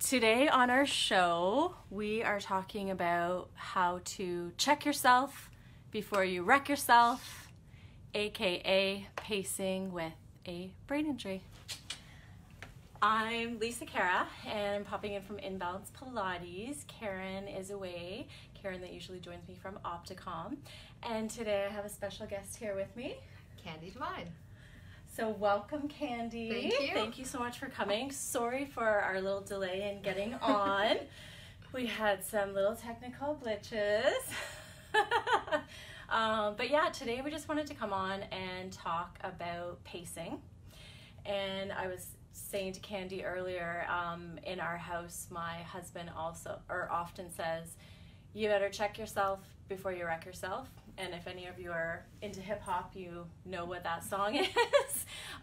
Today on our show, we are talking about how to check yourself before you wreck yourself, aka pacing with a brain injury. I'm Lisa Khera, and I'm popping in from Inbalance Pilates. Karen is away. Karen that usually joins me from Opticalm. And today I have a special guest here with me. Candy Devine. So welcome, Candy. Thank you. Thank you so much for coming. Sorry for our little delay in getting on. We had some little technical glitches. But yeah, today we just wanted to come on and talk about pacing. And I was saying to Candy earlier, in our house, my husband often says, you better check yourself before you wreck yourself. And if any of you are into hip hop, you know what that song is.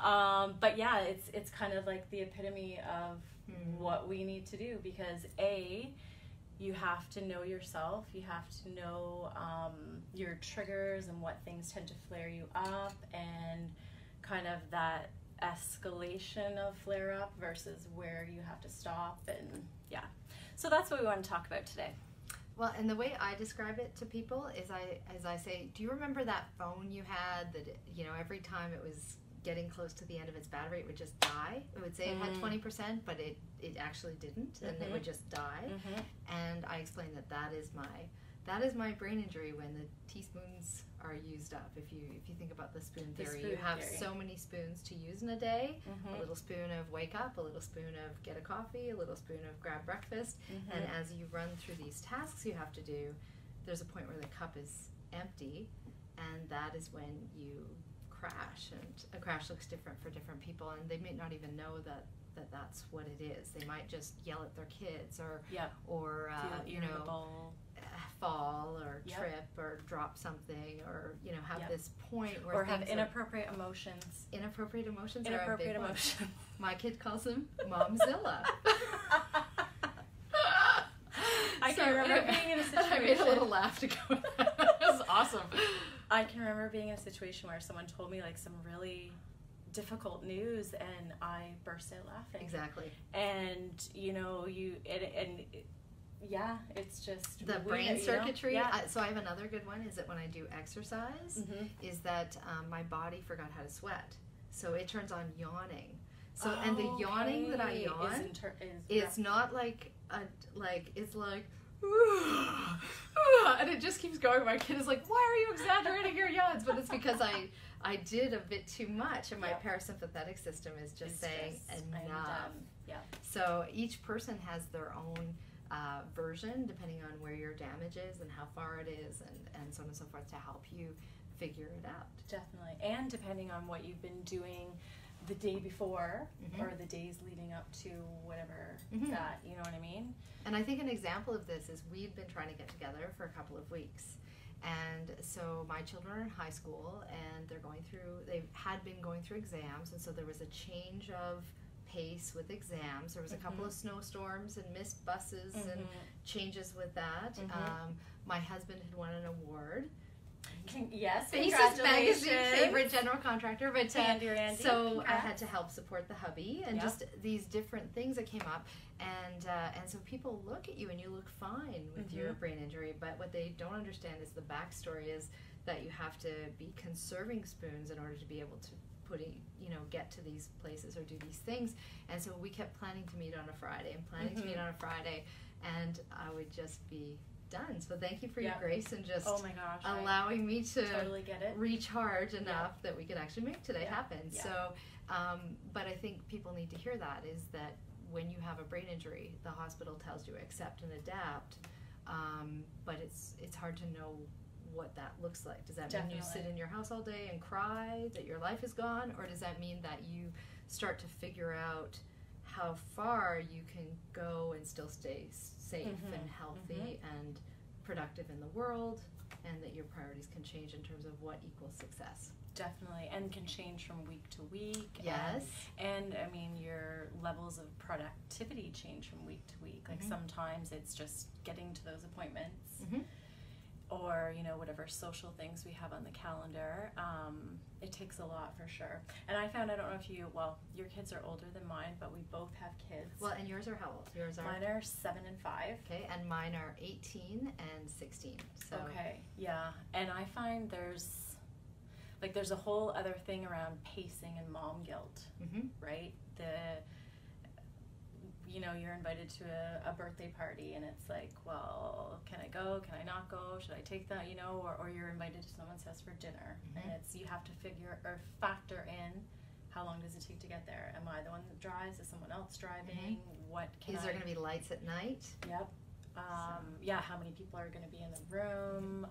But yeah, it's kind of like the epitome of what we need to do, because you have to know yourself. You have to know your triggers and what things tend to flare you up, and kind of that escalation of flare up versus where you have to stop. And yeah, so that's what we want to talk about today. Well, and the way I describe it to people is I say, do you remember that phone you had that, every time it was getting close to the end of its battery, it would just die? It would say it had 20%, but it actually didn't, and it would just die. And I explain that is my brain injury when the teaspoons are used up. If you think about the spoon theory, you have so many spoons to use in a day. A little spoon of wake up, a little spoon of get a coffee, a little spoon of grab breakfast. And as you run through these tasks you have to do, there's a point where the cup is empty, and that is when you crash. And a crash looks different for different people, and they may not even know that that's what it is. They might just yell at their kids or fall or trip or drop something, or have this point where or have inappropriate emotions. Inappropriate emotions. Inappropriate emotions. My kid calls them Momzilla. I can remember being in a situation. I made a little laugh to go with that. That was awesome. I can remember being in a situation where someone told me like some really difficult news, and I burst out laughing. Exactly. And yeah, it's just the brain circuitry. Yeah. So I have another good one, is that when I do exercise, is that my body forgot how to sweat, so it turns on yawning. So and the yawning that I yawn is not like it's like and it just keeps going. My kid is like, why are you exaggerating your yawns? But it's because I did a bit too much, and my parasympathetic system is just saying enough. Yeah. So each person has their own version, depending on where your damage is and how far it is, and so on and so forth, to help you figure it out. Definitely. And depending on what you've been doing the day before or the days leading up to whatever that, you know what I mean? And I think an example of this is we've been trying to get together for a couple of weeks. And so my children are in high school, and they had been going through exams, and so there was a change of pace with exams. There was a couple of snowstorms and missed buses and changes with that. My husband had won an award. Yes, Faces Magazine favorite general contractor, but Randy, so congrats. I had to help support the hubby, and just these different things that came up, and so people look at you and you look fine with your brain injury, but what they don't understand is the backstory is that you have to be conserving spoons in order to be able to get to these places or do these things. And so we kept planning to meet on a Friday and I would just be done. So thank you for your grace and just allowing me to totally get it. Recharge enough that we could actually make today happen. Yeah. So but I think people need to hear that, is that when you have a brain injury, the hospital tells you accept and adapt, but it's hard to know what that looks like. Does that mean you sit in your house all day and cry that your life is gone, or does that mean that you start to figure out how far you can go and still stay safe and healthy and productive in the world, and that your priorities can change in terms of what equals success? Definitely, and can change from week to week. Yes. And I mean, your levels of productivity change from week to week. Like sometimes it's just getting to those appointments. or, you know, whatever social things we have on the calendar. It takes a lot for sure. And I found, I don't know if you, well, your kids are older than mine, but we both have kids. Well, and yours are how old? Yours are? Mine are 7 and 5. Okay, and mine are 18 and 16. So. Okay, yeah. And I find there's a whole other thing around pacing and mom guilt, right? You know, you're invited to a birthday party and it's like, well, can I go? Can I not go? Should I take that? You know, or you're invited to someone's house for dinner, and it's, you have to figure or factor in how long does it take to get there? Am I the one that drives? Is someone else driving? What can Is there going to be lights at night? Yep. Yeah, how many people are going to be in the room?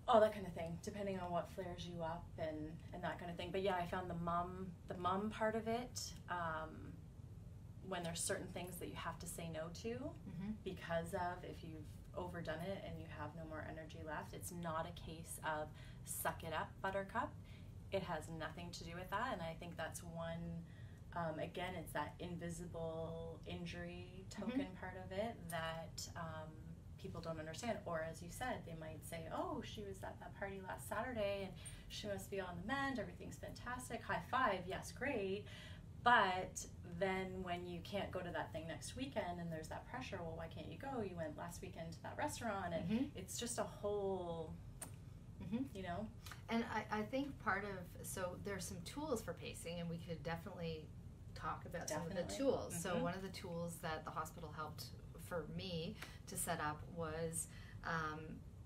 All that kind of thing, depending on what flares you up and that kind of thing. But yeah, I found the mom part of it, when there's certain things that you have to say no to because of, if you've overdone it and you have no more energy left, it's not a case of suck it up, buttercup. It has nothing to do with that, and I think that's one, again, it's that invisible injury token part of it that people don't understand. Or as you said, they might say, oh, she was at that party last Saturday and she must be on the mend, everything's fantastic, high five, yes, great. But then when you can't go to that thing next weekend and there's that pressure, well, why can't you go? You went last weekend to that restaurant, and it's just a whole, you know? And I think part of, so there's some tools for pacing, and we could definitely talk about some of the tools. So one of the tools that the hospital helped for me to set up was,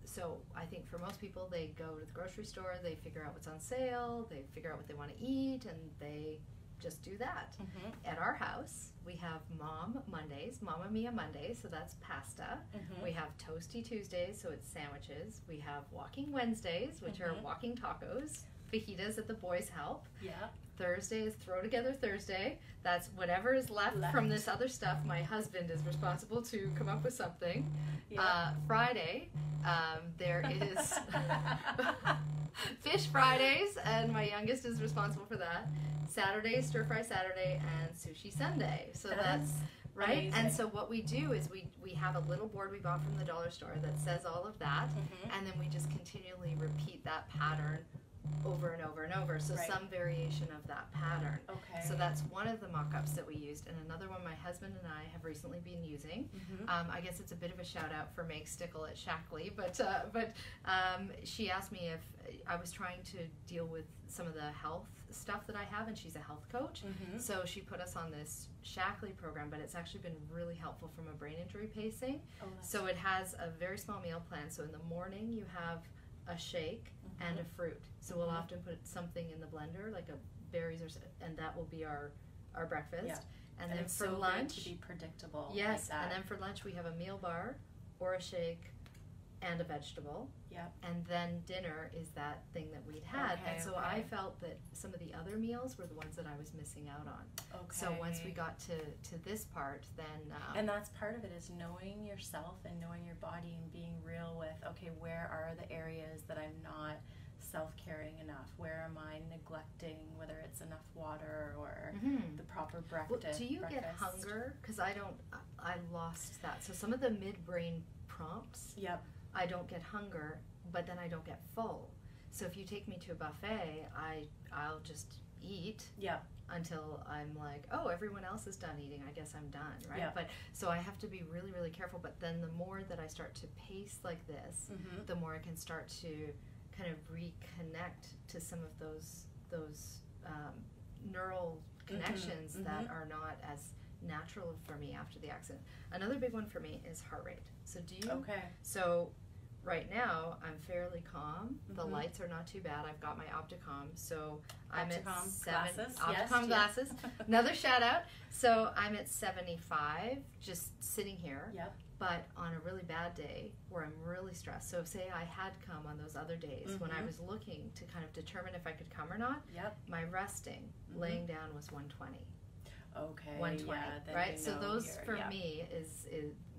so I think for most people, they go to the grocery store, they figure out what's on sale, they figure out what they want to eat, and they just do that. At our house, we have Mom Mondays, Mamma Mia Mondays, so that's pasta. We have Toasty Tuesdays, so it's sandwiches. We have Walking Wednesdays, which are walking tacos. Fajitas at the boys' help. Thursday is Throw Together Thursday. That's whatever is left from this other stuff. My husband is responsible to come up with something. Friday, there is Fish Fridays, and my youngest is responsible for that. Saturday is Stir Fry Saturday and Sushi Sunday. So that's right. Amazing. And so what we do is we have a little board we bought from the dollar store that says all of that, and then we just continually repeat that pattern over and over and over. So some variation of that pattern. So that's one of the mock-ups that we used, and another one my husband and I have recently been using. I guess it's a bit of a shout out for Meg Stickle at Shackley, but she asked me if I was trying to deal with some of the health stuff that I have, and she's a health coach. So she put us on this Shackley program, but it's actually been really helpful from a brain injury pacing. So it has a very small meal plan. So in the morning you have a shake and a fruit. So we'll often put something in the blender, like a berries, and that will be our breakfast. And then for lunch, to be predictable. Yes, like that. And then for lunch we have a meal bar or a shake and a vegetable. And then dinner is that thing that we'd had. And so I felt that some of the other meals were the ones that I was missing out on. So once we got to this part, then and that's part of it, is knowing yourself and knowing your body and being real with, okay, where are the areas that I'm not self-caring enough? Where am I neglecting, whether it's enough water or the proper breakfast? Well, do you get hunger? Because I lost that. So some of the midbrain prompts, I don't get hunger, but then I don't get full. So if you take me to a buffet, I'll just eat until I'm like, oh, everyone else is done eating, I guess I'm done, right? But so I have to be really, really careful. But then the more that I start to pace like this, the more I can start to kind of reconnect to some of those neural connections that are not as natural for me after the accident. Another big one for me is heart rate. So do you? So right now I'm fairly calm. The lights are not too bad. I've got my Opticalm, so I'm at 7. Glasses. Opticalm glasses. Another shout out. So I'm at 75, just sitting here. But on a really bad day where I'm really stressed, so say I had come on those other days when I was looking to kind of determine if I could come or not, my resting, laying down was 120. 120, right? So those for me is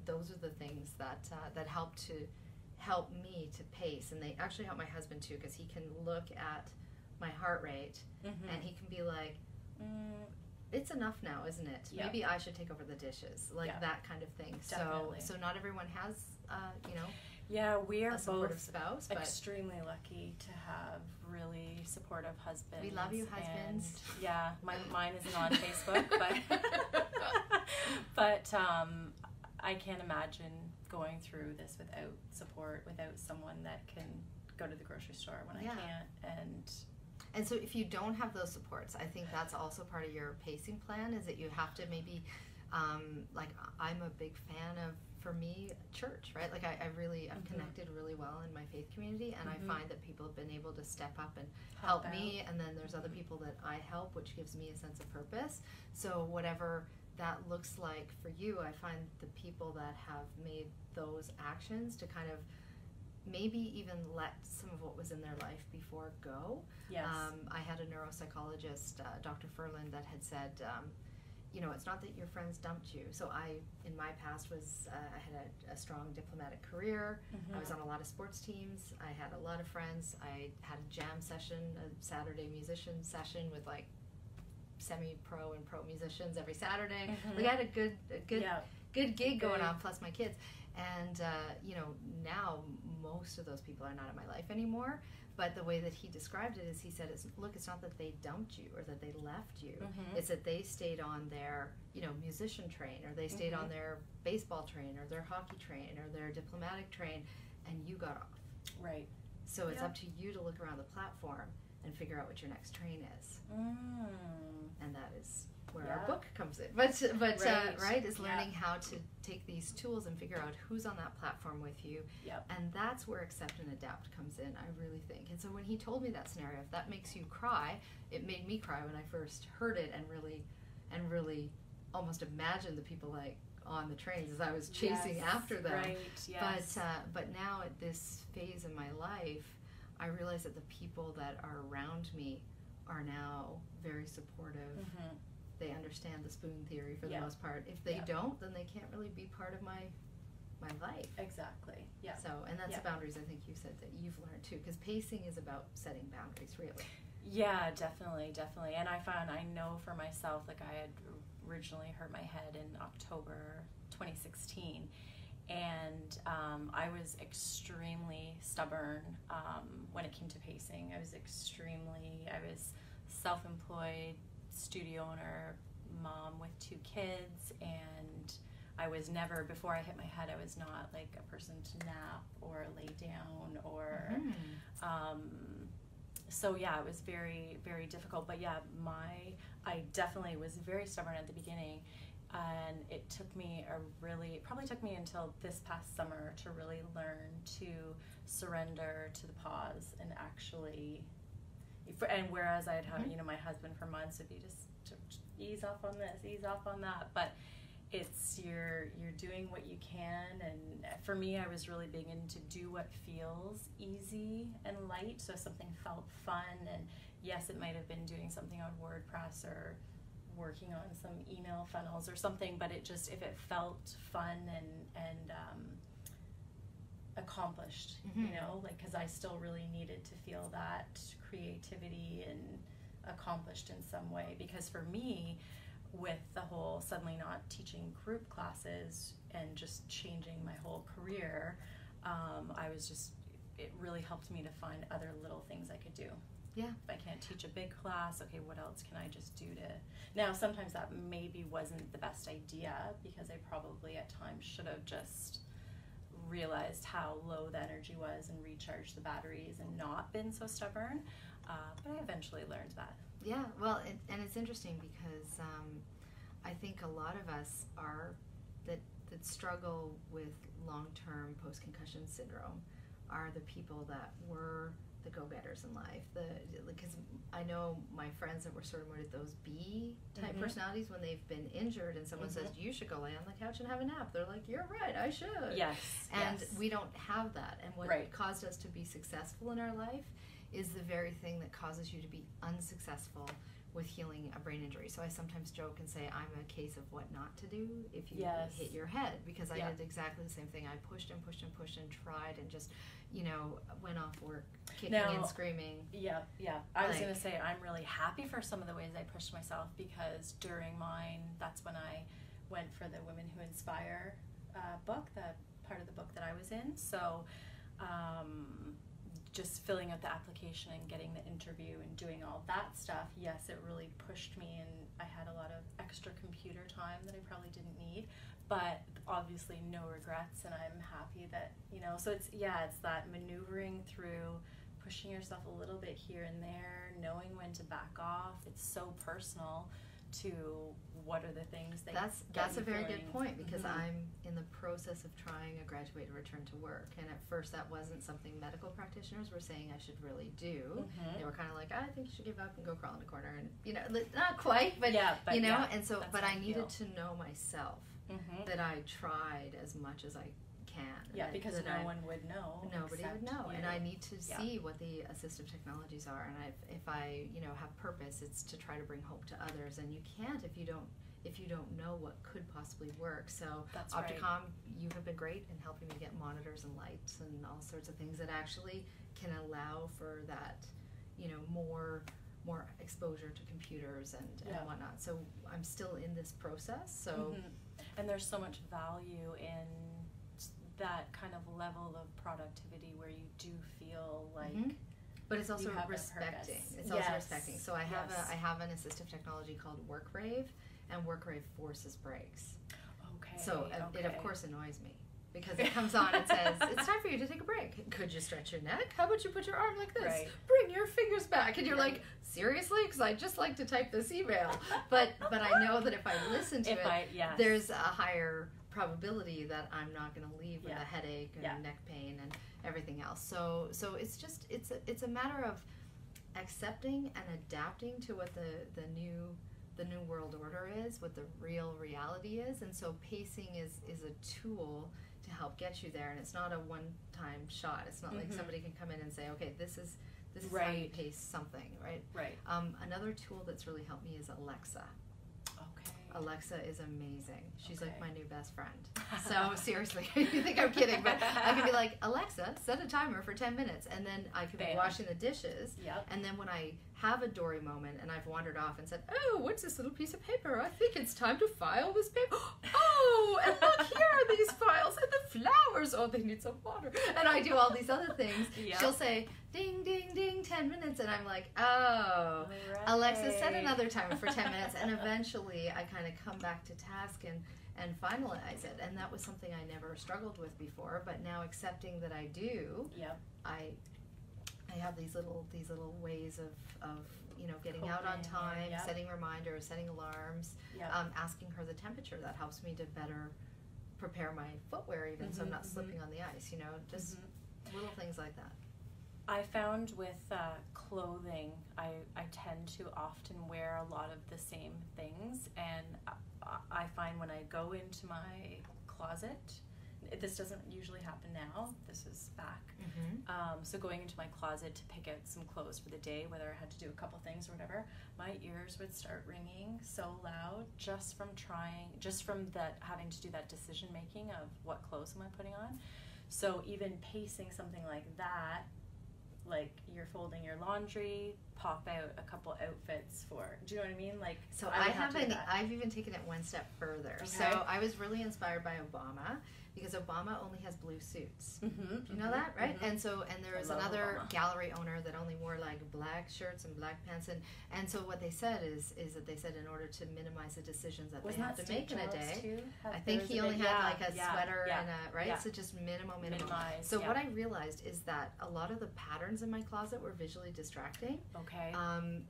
those are the things that that help me to pace, and they actually help my husband too, because he can look at my heart rate and he can be like, it's enough now, isn't it? Maybe I should take over the dishes, like that kind of thing. Definitely. So not everyone has, Yeah, we are a supportive both spouse. But extremely lucky to have really supportive husbands. we love you, husbands. And, yeah, mine isn't on Facebook, but I can't imagine going through this without support, without someone that can go to the grocery store when I can't. And so if you don't have those supports, I think that's also part of your pacing plan, is that you have to maybe, like I'm a big fan of, for me, church, right? Like I've connected really well in my faith community, and I find that people have been able to step up and help me, and then there's other people that I help, which gives me a sense of purpose. So whatever that looks like for you, I find the people that have made those actions to kind of maybe even let some of what was in their life before go. Yes. I had a neuropsychologist, Dr. Furlan, that had said, you know, it's not that your friends dumped you. So in my past I had a strong diplomatic career. I was on a lot of sports teams. I had a lot of friends. I had a jam session, a Saturday musician session with like semi-pro and pro musicians every Saturday. Like I had a good gig going on, plus my kids. And, you know, now most of those people are not in my life anymore. But the way that he described it is, he said, it's not that they dumped you or that they left you. It's that they stayed on their, you know, musician train, or they stayed on their baseball train, or their hockey train, or their diplomatic train, and you got off. Right. So it's up to you to look around the platform and figure out what your next train is. And that is where our book comes in. But right, is learning how to take these tools and figure out who's on that platform with you. And that's where accept and adapt comes in, I really think. And so when he told me that scenario, if that makes you cry, it made me cry when I first heard it, and really almost imagined the people like on the trains as I was chasing after them. Right, yes. But now at this phase in my life, I realize that the people that are around me are now very supportive. They understand the spoon theory for the most part. If they don't, then they can't really be part of my life. Exactly. Yeah. So, and that's the boundaries, I think you said, that you've learned too, because pacing is about setting boundaries, really. Yeah, definitely. And I know for myself, like I had originally hurt my head in October 2016, and I was extremely stubborn when it came to pacing. I was self-employed, studio owner, mom with 2 kids, and I was never, before I hit my head, I was not like a person to nap or lay down or so yeah, it was very, very difficult. But yeah, I definitely was very stubborn at the beginning, and it probably took me until this past summer to really learn to surrender to the pause and actually, and whereas I'd have, you know, my husband for months would be just ease off on this, ease off on that, but it's you're doing what you can. And for me, I was really big into do what feels easy and light. So if something felt fun, and yes, it might have been doing something on WordPress or working on some email funnels or something, but it just, if it felt fun and accomplished, you know, like, because I still really needed to feel that creativity and accomplished in some way. Because for me, with the whole suddenly not teaching group classes and just changing my whole career, it really helped me to find other little things I could do. Yeah. If I can't teach a big class, okay, what else can I just do to... Now, sometimes that maybe wasn't the best idea, because I probably at times should have just realized how low the energy was and recharged the batteries and not been so stubborn. But I eventually learned that. Yeah, well, and it's interesting because I think a lot of us that struggle with long-term post-concussion syndrome are the people that were the go-getters in life. Because I know my friends that were sort of more those B-type personalities, when they've been injured and someone says, you should go lay on the couch and have a nap. They're like, you're right, I should. Yes. And we don't have that. And what caused us to be successful in our life is the very thing that causes you to be unsuccessful with healing a brain injury. So I sometimes joke and say I'm a case of what not to do if you hit your head, because I did exactly the same thing. I pushed and pushed and pushed and tried and just, you know, went off work kicking and screaming. Yeah. I was going to say I'm really happy for some of the ways I pushed myself, because during mine, that's when I went for the Women Who Inspire book, the part of the book that I was in. So just filling out the application and getting the interview and doing all that stuff, yes, it really pushed me, and I had a lot of extra computer time that I probably didn't need, but obviously no regrets, and I'm happy that, you know, so it's that maneuvering through, pushing yourself a little bit here and there, knowing when to back off. It's so personal to what are the things that that's a very good point, because I'm in the process of trying a graduated return to work, and at first that wasn't something medical practitioners were saying I should really do. They were kind of like, I think you should give up and go crawl in a corner, and you know, not quite, but you know, and so but I needed to know myself that I tried as much as I can. Yeah, because no one would know. Nobody would know, and I need to see what the assistive technologies are. And if I you know have purpose, it's to try to bring hope to others. And you can't if you don't know what could possibly work. So Opticalm, you have been great in helping me get monitors and lights and all sorts of things that actually can allow for that, you know, more exposure to computers and whatnot. So I'm still in this process. So and there's so much value in that kind of level of productivity where you do feel like but it's also respecting. It's also respecting. So I have an assistive technology called WorkRave, and WorkRave forces breaks. Okay. So it of course annoys me, because it comes on and says, it's time for you to take a break. Could you stretch your neck? How about you put your arm like this? Right. Bring your fingers back. And you're like, seriously? Because I just like to type this email. But I know that if I listen to it, there's a higher probability that I'm not going to leave with a headache and neck pain and everything else. So it's a matter of accepting and adapting to what the new world order is, what the real reality is. And so pacing is a tool to help get you there, and it's not a one-time shot. It's not like somebody can come in and say, okay, this is how you pace something, right? Right. Another tool that's really helped me is Alexa. Alexa is amazing. She's like my new best friend. So seriously, you think I'm kidding, but I can be like, Alexa, set a timer for 10 minutes, and then I could be washing the dishes, and then when I have a Dory moment and I've wandered off and said, oh, what's this little piece of paper? I think it's time to file this paper. Oh, and look, here are these files, and the flowers, oh, they need some water. And I do all these other things. She'll say, ding, ding, ding, 10 minutes, and I'm like, oh, Alexa, set another timer for 10 minutes, and eventually I kind of come back to task and finalize it. And that was something I never struggled with before, but now accepting that I do, I have these little ways of you know, getting out on time, setting reminders, setting alarms, asking her the temperature. That helps me to better prepare my footwear, even so I'm not slipping on the ice, you know, just little things like that. I found with clothing, I tend to often wear a lot of the same things, and I find when I go into my closet, this doesn't usually happen now, this is back, so going into my closet to pick out some clothes for the day, whether I had to do a couple things or whatever, my ears would start ringing so loud just from that, having to do that decision making of what clothes am I putting on. So even pacing something like that, like you're folding your laundry, pop out a couple outfits for, do you know what I mean? Like, so I've even taken it one step further. So I was really inspired by Obama, because Obama only has blue suits. Do you know that, right? And there was another gallery owner that only wore like black shirts and black pants, and so what they said is that they said in order to minimize the decisions that they have to make in a day, I think he only had like a sweater and a so just minimum. So what I realized is that a lot of the patterns in my closet were visually distracting.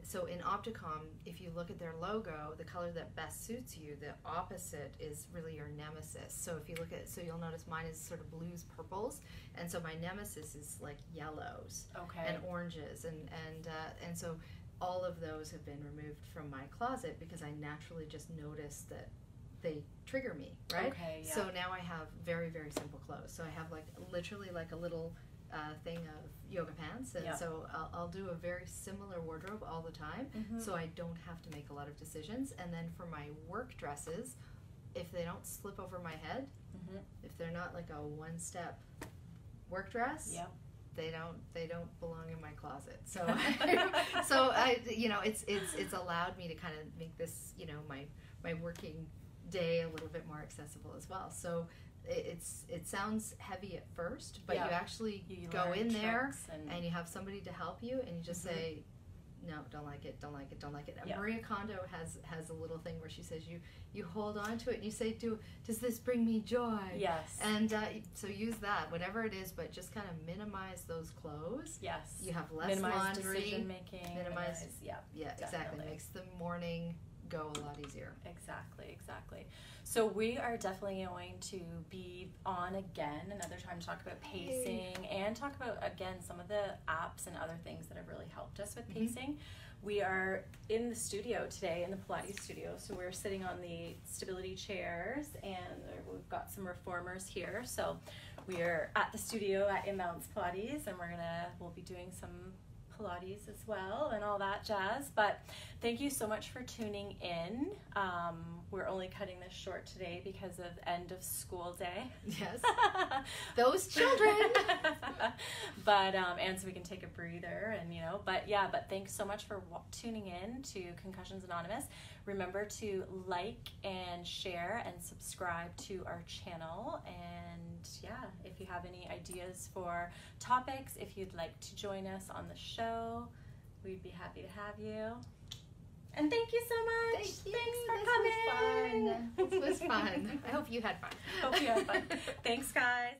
So in Opticalm, if you look at their logo, the color that best suits you, the opposite is really your nemesis. So if you look at, so you'll notice mine is sort of blues, purples, and so my nemesis is like yellows and oranges, and so all of those have been removed from my closet because I naturally just noticed that they trigger me, right? So now I have very, very simple clothes. So I have like literally like a little thing of yoga pants, and so I'll do a very similar wardrobe all the time, so I don't have to make a lot of decisions. And then for my work dresses, if they don't slip over my head, if they're not like a one-step work dress, they don't belong in my closet. So so I, you know, it's allowed me to kind of make this, you know, my working day a little bit more accessible as well. So it sounds heavy at first, but Yeah. you actually You go learn in there tricks and you have somebody to help you, and you just say, no, don't like it, don't like it, don't like it. And Yeah. Maria Kondo has a little thing where she says you hold on to it and you say, does this bring me joy? Yes. And so use that, whatever it is, but just kind of minimize those clothes. Yes. You have less minimize laundry. decision making. Minimize. Yeah. Yeah, exactly. Definitely. Makes the morning go a lot easier. Exactly. So we are definitely going to be on again another time to talk about pacing and talk about, again, some of the apps and other things that have really helped us with pacing. We are in the studio today, in the Pilates studio. So we're sitting on the stability chairs, and we've got some reformers here. So we are at the studio at Inbounds Pilates, and we'll be doing some Pilates as well and all that jazz. But thank you so much for tuning in. We're only cutting this short today because of end of school day. Yes. Those children. But and so we can take a breather, and but thanks so much for tuning in to Concussions Anonymous. Remember to like and share and subscribe to our channel, and if you have any ideas for topics, if you'd like to join us on the show, we'd be happy to have you. And thank you so much. Thank you. Thanks for coming. This was fun. I hope you had fun. Hope you had fun. Thanks, guys.